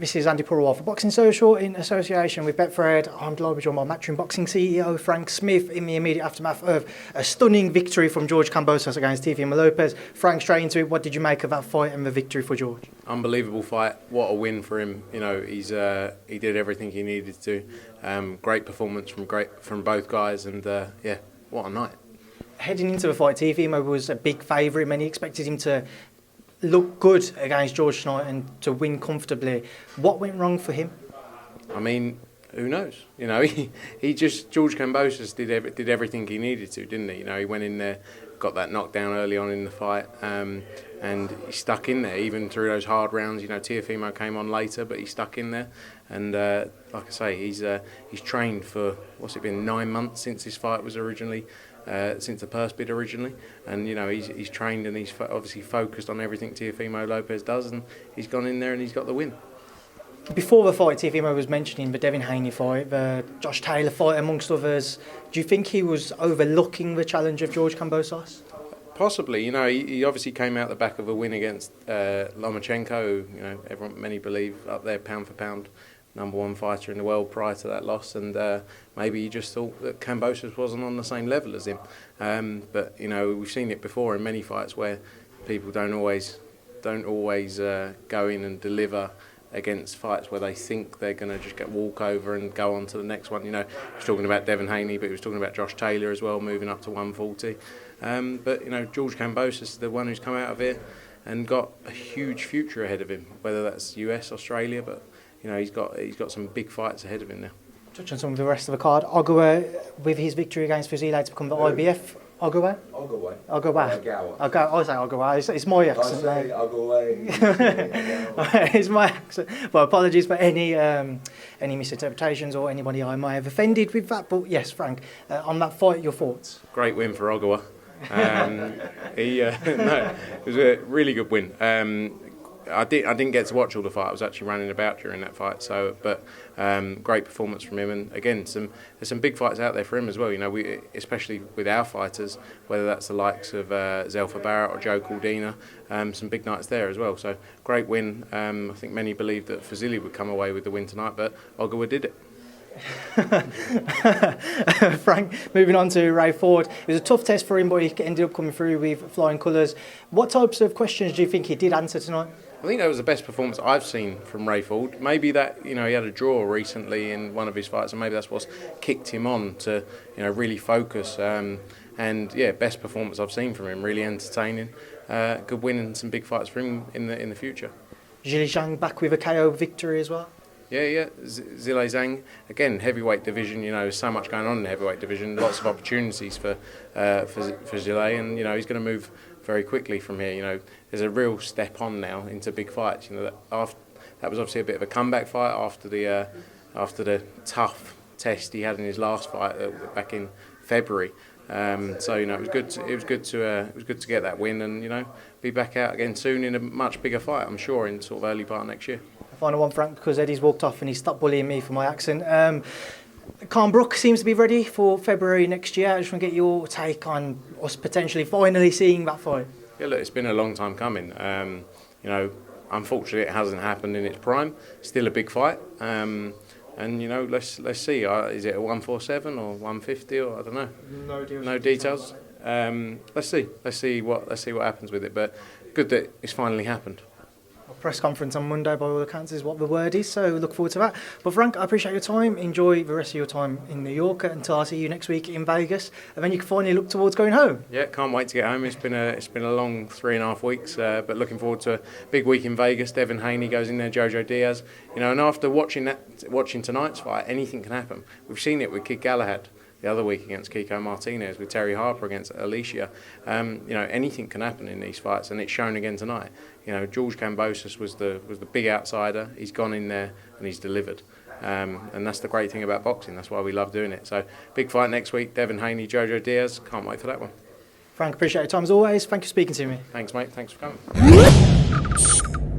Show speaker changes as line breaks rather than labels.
This is Andy Purewal for Boxing Social in association with Betfred. I'm delighted to join my Matchroom Boxing CEO Frank Smith in the immediate aftermath of a stunning victory from George Kambosos against Teofimo Lopez. Frank, straight into it, what did you make of that fight and the victory for George?
Unbelievable fight. What a win for him. You know, he did everything he needed to. Great performance from both guys, and yeah, what a night.
Heading into the fight, Teofimo was a big favourite. Many expected him to look good against George tonight and to win comfortably. What went wrong for him?
I mean, who knows? You know, George Kambosos did everything he needed to, didn't he? You know, he went in there, got that knockdown early on in the fight, and he stuck in there even through those hard rounds. You know, Teofimo came on later, but he stuck in there. And like I say, he's trained for, what's it been, 9 months since his fight was originally. Since the purse bid originally, and you know he's trained and he's obviously focused on everything Teofimo Lopez does, and he's gone in there and he's got the win.
Before the fight, Teofimo was mentioning the Devin Haney fight, the Josh Taylor fight, amongst others. Do you think he was overlooking the challenge of George Kambosos?
Possibly. You know, he obviously came out the back of a win against Lomachenko, who, you know, many believe up there pound for pound #1 fighter in the world prior to that loss, and maybe he just thought that Kambosos wasn't on the same level as him. But you know, we've seen it before in many fights where people don't always go in and deliver against fights where they think they're going to just get walk over and go on to the next one. You know, he was talking about Devin Haney, but he was talking about Josh Taylor as well, moving up to 140. But you know, George Kambosos is the one who's come out of it and got a huge future ahead of him, whether that's US, Australia, but you know, he's got some big fights ahead of him now.
Touch on some of the rest of the card. Ogawa, with his victory against Fazile to become the IBF. Ogawa?
Ogawa.
I say Ogawa. It's my accent.
I say Ogawa.
It's my accent. Well, apologies for any misinterpretations or anybody I may have offended with that. But yes, Frank, on that fight, your thoughts?
Great win for Ogawa. It was a really good win. I didn't get to watch all the fight. I was actually running about during that fight. But great performance from him, and again, there's some big fights out there for him as well. You know, especially with our fighters, whether that's the likes of Zelfa Barrett or Joe Caldina, some big nights there as well. So great win. I think many believed that Fazili would come away with the win tonight, but Ogawa did it.
Frank, moving on to Ray Ford. It was a tough test for him, but he ended up coming through with flying colours. What types of questions do you think he did answer tonight?
I think that was the best performance I've seen from Ray Ford. Maybe that, you know, he had a draw recently in one of his fights, and maybe that's what's kicked him on to, you know, really focus. And yeah, best performance I've seen from him. Really entertaining. Good win and some big fights for him in the future.
Zhili Zhang back with a KO victory as well.
Yeah. Zhili Zhang, again, heavyweight division. You know, there's so much going on in the heavyweight division. Lots of opportunities for Zhili, and you know, he's going to move very quickly from here. You know, there's a real step on now into big fights. You know, that was obviously a bit of a comeback fight after the tough test he had in his last fight back in February. So you know, it was good to get that win, and you know, be back out again soon in a much bigger fight. I'm sure in sort of early part of next year.
Final one, Frank, because Eddie's walked off and he stopped bullying me for my accent. Khan-Brook seems to be ready for February next year. I just want to get your take on us potentially finally seeing that fight.
Yeah, look, it's been a long time coming. You know, unfortunately, it hasn't happened in its prime. Still a big fight. And you know, let's see. Is it a 147 or 150 or I don't know. No details. Let's see what happens with it. But good that it's finally happened.
Press conference on Monday by all accounts is what the word is, so look forward to that. But Frank, I appreciate your time. Enjoy the rest of your time in New York until I see you next week in Vegas, and then you can finally look towards going home.
Yeah, can't wait to get home. It's been a long 3.5 weeks, but looking forward to a big week in Vegas. Devin Haney goes in there, Jojo Diaz, you know, and after watching tonight's fight, anything can happen. We've seen it with Kid Galahad the other week against Kiko Martinez, with Terry Harper against Alicia. You know, anything can happen in these fights, and it's shown again tonight. You know, George Kambosos was the big outsider. He's gone in there and he's delivered. And that's the great thing about boxing. That's why we love doing it. So, big fight next week, Devin Haney, Jojo Diaz. Can't wait for that one.
Frank, appreciate your time as always. Thank you for speaking to me.
Thanks, mate. Thanks for coming.